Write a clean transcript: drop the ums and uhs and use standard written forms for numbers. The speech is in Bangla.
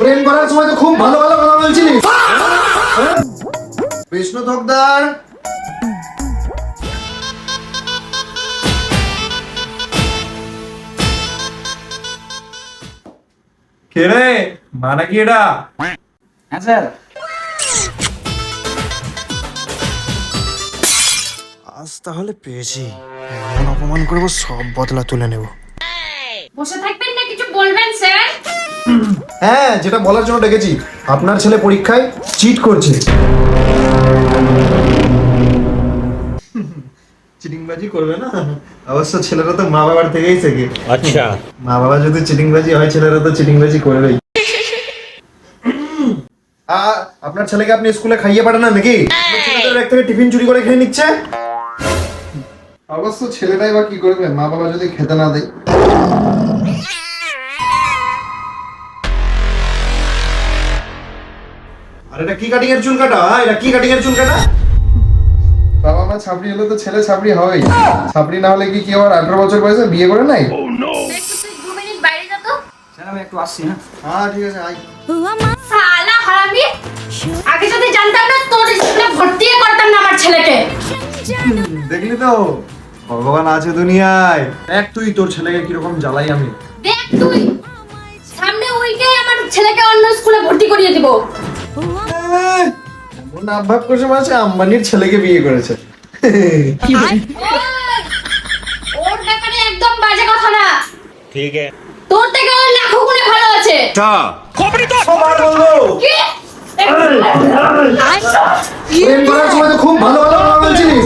প্রেম করার সময় তো খুব ভালো ভালো কথা বলছিলিস। বিষ্ণু থকদার, কে রে? মানে কি এটা? হ্যাঁ স্যার। আজ তাহলে পেয়েছি, এমন অপমান করবো সব বদলা তুলে নেব। বসে থাকবেন না, কিছু বলবেন স্যার? হ্যাঁ, যেটা বলার জন্য ডেকেছি, আপনার ছেলে পরীক্ষায় চিট করছে। চিটিংবাজি করবে না? অবশ্য ছেলেরা তো মা বাবার থেকেই শেখে। আচ্ছা, মা বাবা যদি চিটিংবাজি হয়, ছেলেরা তো চিটিংবাজি করবেই। আপনার ছেলেকে আপনি স্কুলে খাইয়ে পাঠান না নাকি? ছেলেদের এক থেকে টিফিন চুরি করে খেয়ে নিচ্ছে। অবশ্য ছেলেটাই বা কি করবে, মা বাবা যদি খেতে না দেয়। আর এটা কি কাটিং এর চুল কাটা? এটা কি কাটিং এর চুল কাটা? বাবা মা ছাপড়ি হলে তো ছেলে ছাপড়ি হবেই। ছাপড়ি না হলে কি কেউ আর 18 বছর বয়সে বিয়ে করে নাই? একটু তুই 2 মিনিট বাইরে যা তো। স্যার আমি একটু আসছি, হ্যাঁ। হ্যাঁ ঠিক আছে, আই। শালা হারামি, আগে যদি জানতাম না তোর স্কুলে ভর্তি করতাম না আমার ছেলেকে। দেখলি তো, ভগবান আছে দুনিয়ায়। দেখ তুই তোর ছেলেকে কিরকম জ্বালাই আমি। দেখ তুই, সামনে উইকে আমার ছেলেকে অন্য স্কুলে ভর্তি করিয়ে দিব। এমন আভাব করছে মানে আম্বানির ছেলেকে বিয়ে করেছে। ওই, ওর ব্যাপারে একদম বাজে কথা না। ठीक है। তোর থেকে ওর লাখো গুণে ভালো আছে। সবার বলবো, কি? প্রেম করার সময় তো খুব ভালো ভালো কথা বলছিলিস।